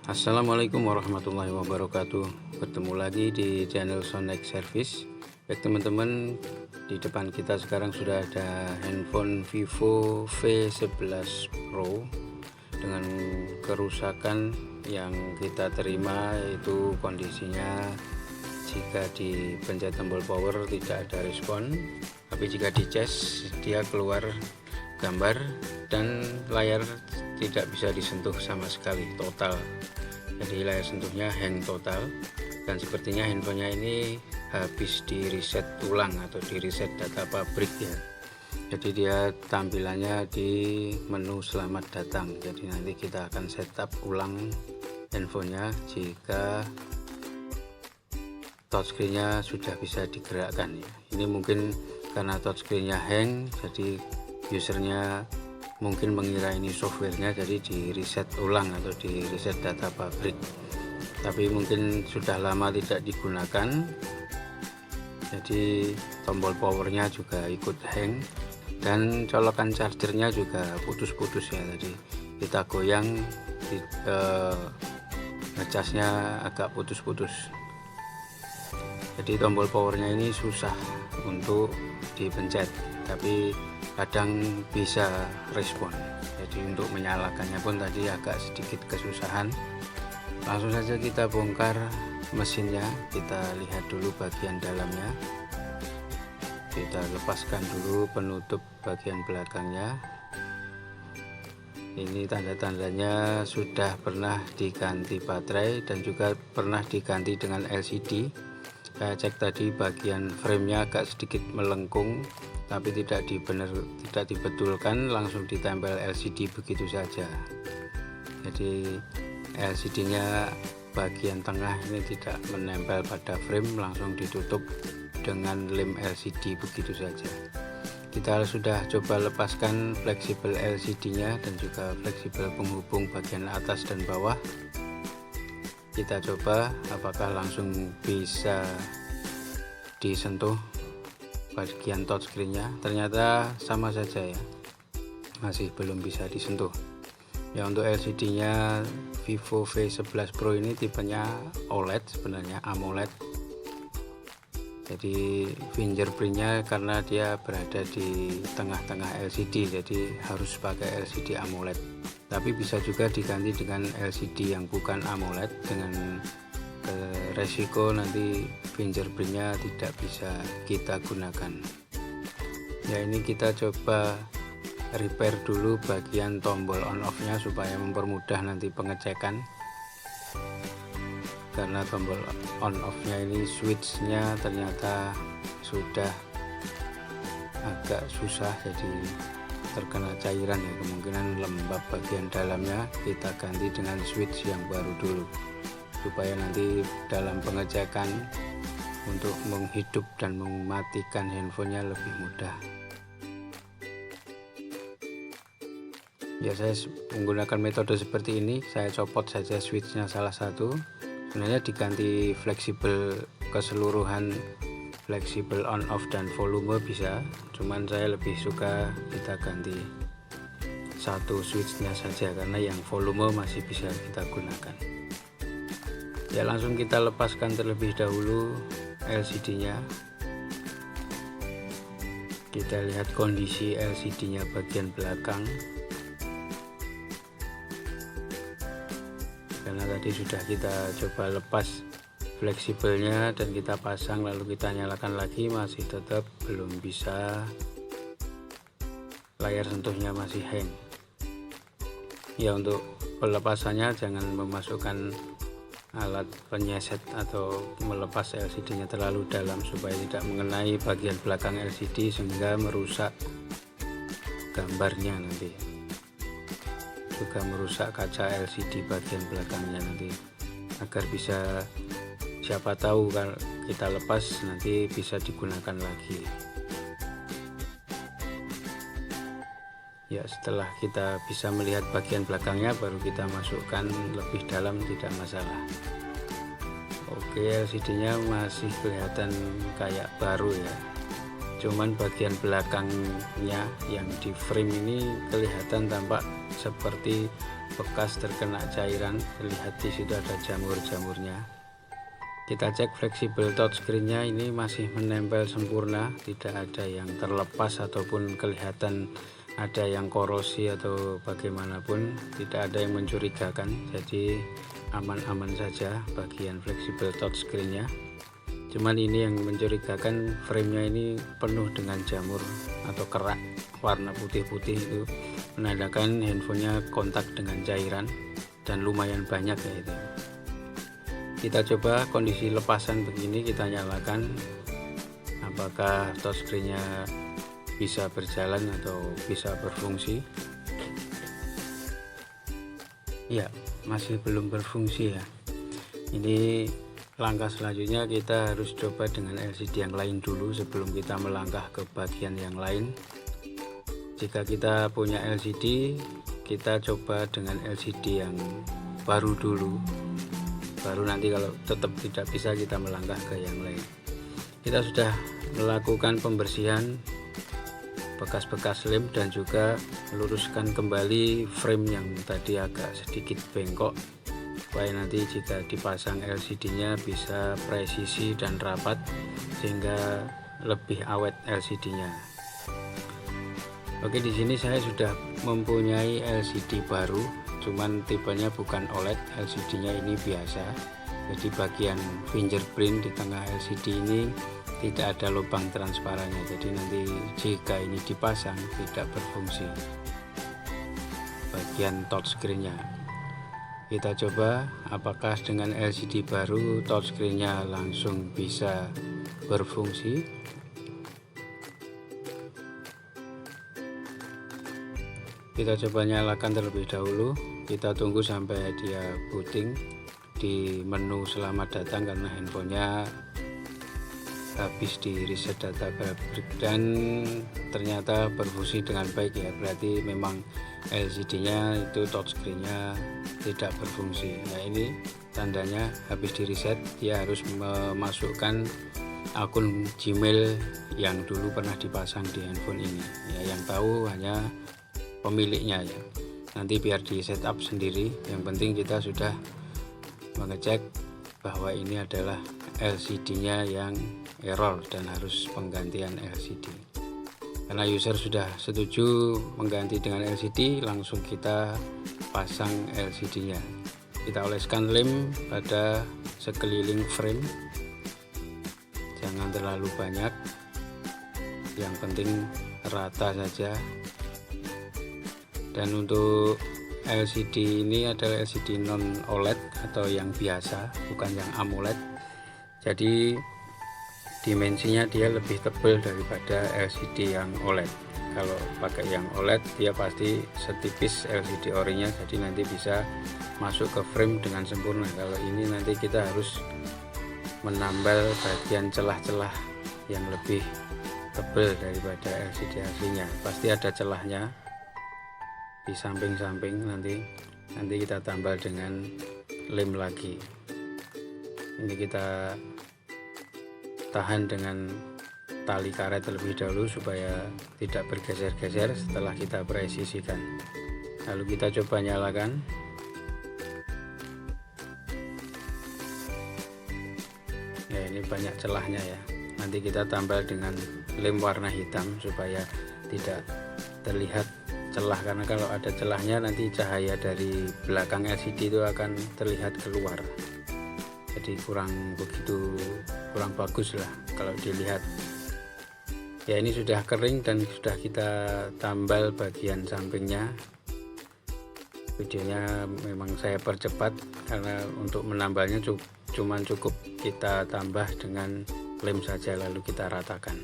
Assalamualaikum warahmatullahi wabarakatuh. Bertemu lagi di channel Sonex Service. Baik teman-teman, di depan kita sekarang sudah ada handphone Vivo V11 Pro dengan kerusakan yang kita terima, yaitu kondisinya jika dipencet tombol power tidak ada respon, tapi jika dicas dia keluar gambar dan layar tidak bisa disentuh sama sekali, total. Jadi layar sentuhnya hang total, dan sepertinya handphonenya ini habis di reset ulang atau di reset data pabrik ya. Jadi dia tampilannya di menu selamat datang. Jadi nanti kita akan setup ulang handphonenya jika touchscreen-nya sudah bisa digerakkan ya. Ini mungkin karena touchscreen-nya hang, jadi usernya mungkin mengira ini softwarenya, jadi di reset ulang atau di reset data pabrik. Tapi mungkin sudah lama tidak digunakan, jadi tombol powernya juga ikut hang, dan colokan chargernya juga putus-putus ya. Jadi kita goyang, ngecasnya agak putus-putus. Jadi tombol powernya ini susah untuk dipencet, tapi kadang bisa respon. Jadi untuk menyalakannya pun tadi agak sedikit kesusahan. Langsung saja kita bongkar mesinnya, kita lihat dulu bagian dalamnya. Kita lepaskan dulu penutup bagian belakangnya. Ini tanda-tandanya sudah pernah diganti baterai dan juga pernah diganti dengan LCD. Saya cek tadi bagian framenya agak sedikit melengkung, tapi tidak dibetulkan, langsung ditempel LCD begitu saja. Jadi LCD nya bagian tengah ini tidak menempel pada frame, langsung ditutup dengan lem LCD begitu saja. Kita sudah coba lepaskan fleksibel LCD nya dan juga fleksibel penghubung bagian atas dan bawah. Kita coba apakah langsung bisa disentuh bagian touchscreen-nya. Ternyata sama saja ya, masih belum bisa disentuh ya. Untuk LCD-nya Vivo V11 Pro ini tipenya OLED, sebenarnya AMOLED. Jadi fingerprint-nya karena dia berada di tengah-tengah LCD, jadi harus pakai LCD AMOLED. Tapi bisa juga diganti dengan LCD yang bukan AMOLED, dengan resiko nanti fingerprint-nya tidak bisa kita gunakan ya. Ini kita coba repair dulu bagian tombol on off nya supaya mempermudah nanti pengecekan, karena tombol on off nya ini switch-nya ternyata sudah agak susah, jadi terkena cairan ya, kemungkinan lembab bagian dalamnya. Kita ganti dengan switch yang baru dulu supaya nanti dalam pengecekan untuk menghidup dan mematikan handphonenya lebih mudah ya. Saya menggunakan metode seperti ini, saya copot saja switchnya salah satu. Sebenarnya diganti fleksibel keseluruhan, fleksibel on off dan volume bisa, cuman saya lebih suka kita ganti satu switchnya saja karena yang volume masih bisa kita gunakan ya. Langsung kita lepaskan terlebih dahulu LCD nya. Kita lihat kondisi LCD nya bagian belakang, karena tadi sudah kita coba lepas fleksibelnya dan kita pasang, lalu kita nyalakan lagi, masih tetap belum bisa, layar sentuhnya masih hang ya. Untuk pelepasannya jangan memasukkan alat penyeset atau melepas LCD nya terlalu dalam supaya tidak mengenai bagian belakang LCD sehingga merusak gambarnya nanti, juga merusak kaca LCD bagian belakangnya nanti, agar bisa, siapa tahu kalau kita lepas nanti bisa digunakan lagi ya. Setelah kita bisa melihat bagian belakangnya, baru kita masukkan lebih dalam, tidak masalah. Oke, LCD nya masih kelihatan kayak baru ya, cuman bagian belakangnya yang di frame ini kelihatan tampak seperti bekas terkena cairan, terlihat di situ ada jamur-jamurnya. Kita cek fleksibel touchscreen-nya, ini masih menempel sempurna, tidak ada yang terlepas ataupun kelihatan ada yang korosi atau bagaimanapun, tidak ada yang mencurigakan. Jadi aman-aman saja bagian fleksibel touchscreen-nya. Cuman ini yang mencurigakan, frame-nya ini penuh dengan jamur atau kerak warna putih-putih, itu menandakan handphonenya kontak dengan cairan dan lumayan banyak ya itu. Kita coba kondisi lepasan begini, kita nyalakan apakah touchscreen-nya bisa berjalan atau bisa berfungsi. Ya, masih belum berfungsi ya. Ini langkah selanjutnya kita harus coba dengan LCD yang lain dulu sebelum kita melangkah ke bagian yang lain. Jika kita punya LCD, kita coba dengan LCD yang baru dulu, baru nanti kalau tetap tidak bisa kita melangkah ke yang lain. Kita sudah melakukan pembersihan bekas-bekas lem dan juga meluruskan kembali frame yang tadi agak sedikit bengkok, supaya nanti jika dipasang LCD-nya bisa presisi dan rapat sehingga lebih awet LCD-nya. Oke, di sini saya sudah mempunyai LCD baru, cuman tipenya bukan OLED, LCD-nya ini biasa. Jadi bagian fingerprint di tengah LCD ini tidak ada lubang transparannya, jadi nanti jika ini dipasang tidak berfungsi bagian touchscreen-nya. Kita coba apakah dengan LCD baru touchscreen-nya langsung bisa berfungsi. Kita coba nyalakan terlebih dahulu, kita tunggu sampai dia booting di menu selamat datang karena handphonenya habis di reset data dan ternyata berfungsi dengan baik ya, berarti memang LCD-nya itu touchscreen-nya tidak berfungsi. Nah, ini tandanya habis di reset, dia harus memasukkan akun Gmail yang dulu pernah dipasang di handphone ini ya, yang tahu hanya pemiliknya ya. Nanti biar di setup sendiri, yang penting kita sudah mengecek bahwa ini adalah LCD-nya yang error dan harus penggantian LCD. Karena user sudah setuju mengganti dengan LCD, langsung kita pasang LCD-nya. Kita oleskan lem pada sekeliling frame, jangan terlalu banyak, yang penting rata saja. Dan untuk LCD ini adalah LCD non OLED atau yang biasa, bukan yang AMOLED. Jadi dimensinya dia lebih tebal daripada LCD yang OLED. Kalau pakai yang OLED dia pasti setipis LCD orinya, jadi nanti bisa masuk ke frame dengan sempurna. Kalau ini nanti kita harus menambal bagian celah-celah yang lebih tebal daripada LCD aslinya. Pasti ada celahnya di samping-samping, nanti kita tambal dengan lem lagi. Ini kita tahan dengan tali karet terlebih dahulu supaya tidak bergeser-geser setelah kita presisikan. Lalu kita coba nyalakan. Ya, ini banyak celahnya ya. Nanti kita tambal dengan lem warna hitam supaya tidak terlihat celah, karena kalau ada celahnya nanti cahaya dari belakang LCD itu akan terlihat keluar. Jadi kurang bagus lah kalau dilihat. Ya, ini sudah kering dan sudah kita tambal bagian sampingnya. Videonya memang saya percepat karena untuk menambalnya cukup kita tambah dengan lem saja lalu kita ratakan.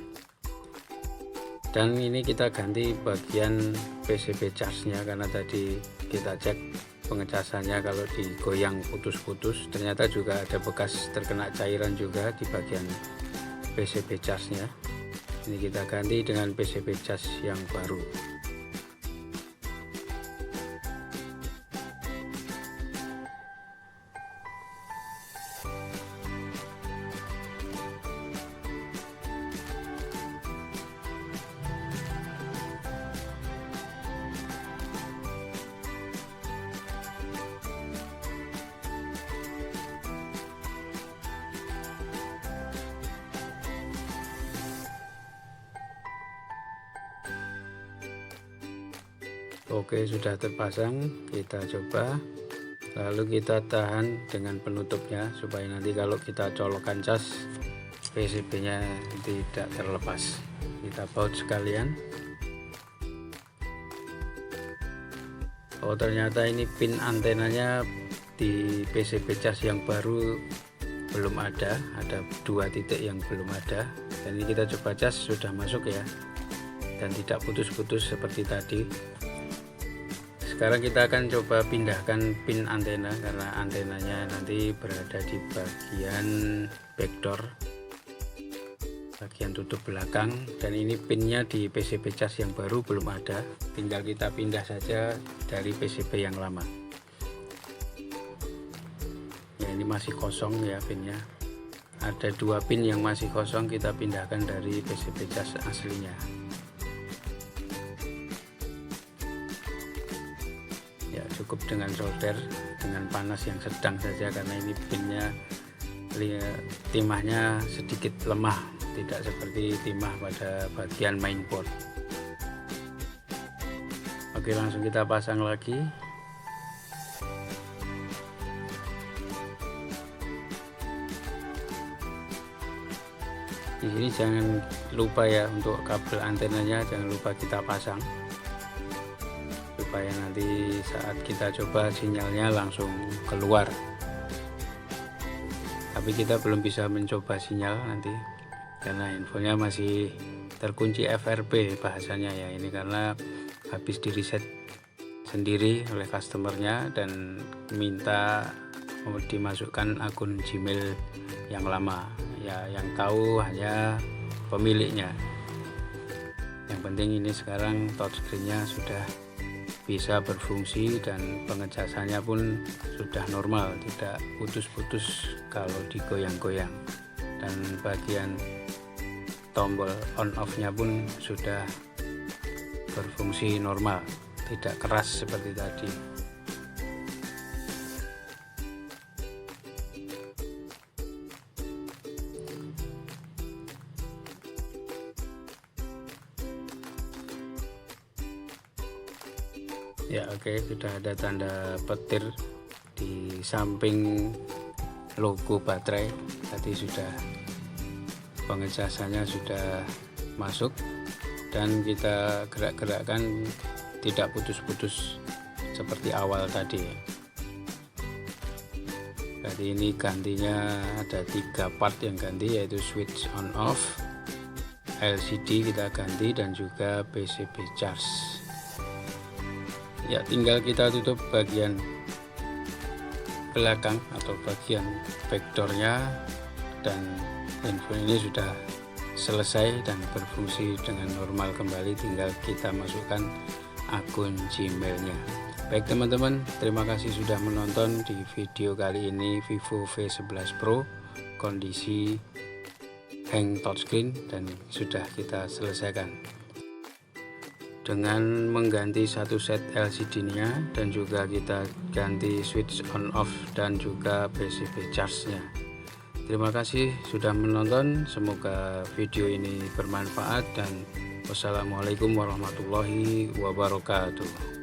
Dan ini kita ganti bagian PCB charge-nya karena tadi kita cek pengecasannya kalau digoyang putus-putus, ternyata juga ada bekas terkena cairan juga di bagian PCB charge-nya. Ini kita ganti dengan PCB charge yang baru. Oke, sudah terpasang. Kita coba, lalu kita tahan dengan penutupnya supaya nanti kalau kita colokkan cas PCB nya tidak terlepas. Kita baut sekalian. Oh, ternyata ini pin antenanya di PCB cas yang baru belum ada 2 titik yang belum ada, dan ini kita coba cas sudah masuk ya, dan tidak putus-putus seperti tadi. Sekarang kita akan coba pindahkan pin antena karena antenanya nanti berada di bagian backdoor, bagian tutup belakang, dan ini pinnya di PCB cas yang baru belum ada, tinggal kita pindah saja dari PCB yang lama. Ya, ini masih kosong ya pinnya, ada 2 pin yang masih kosong, kita pindahkan dari PCB cas aslinya. Ya, cukup dengan solder dengan panas yang sedang saja karena ini pinnya timahnya sedikit lemah, tidak seperti timah pada bagian mainboard. Oke, langsung kita pasang lagi. Di sini jangan lupa ya, untuk kabel antenanya jangan lupa kita pasang supaya nanti saat kita coba sinyalnya langsung keluar. Tapi kita belum bisa mencoba sinyal nanti karena infonya masih terkunci FRP bahasanya ya, ini karena habis di reset sendiri oleh customernya dan minta dimasukkan akun Gmail yang lama ya, yang tahu hanya pemiliknya. Yang penting ini sekarang touchscreen-nya sudah bisa berfungsi dan pengecasannya pun sudah normal, tidak putus-putus kalau digoyang-goyang, dan bagian tombol on off-nya pun sudah berfungsi normal, tidak keras seperti tadi. Ya, oke, sudah ada tanda petir di samping logo baterai. Tadi sudah pengecasannya sudah masuk dan kita gerak-gerakkan tidak putus-putus seperti awal tadi. Jadi ini gantinya ada 3 part yang ganti, yaitu switch on off, LCD kita ganti, dan juga PCB charge. Ya, tinggal kita tutup bagian belakang atau bagian backdoornya, dan handphone ini sudah selesai dan berfungsi dengan normal kembali. Tinggal kita masukkan akun Gmailnya. Baik teman-teman, terima kasih sudah menonton di video kali ini Vivo V11 Pro kondisi hang touchscreen, dan sudah kita selesaikan dengan mengganti satu set LCD-nya, dan juga kita ganti switch on off dan juga PCB charge-nya. Terima kasih sudah menonton, semoga video ini bermanfaat, dan wassalamualaikum warahmatullahi wabarakatuh.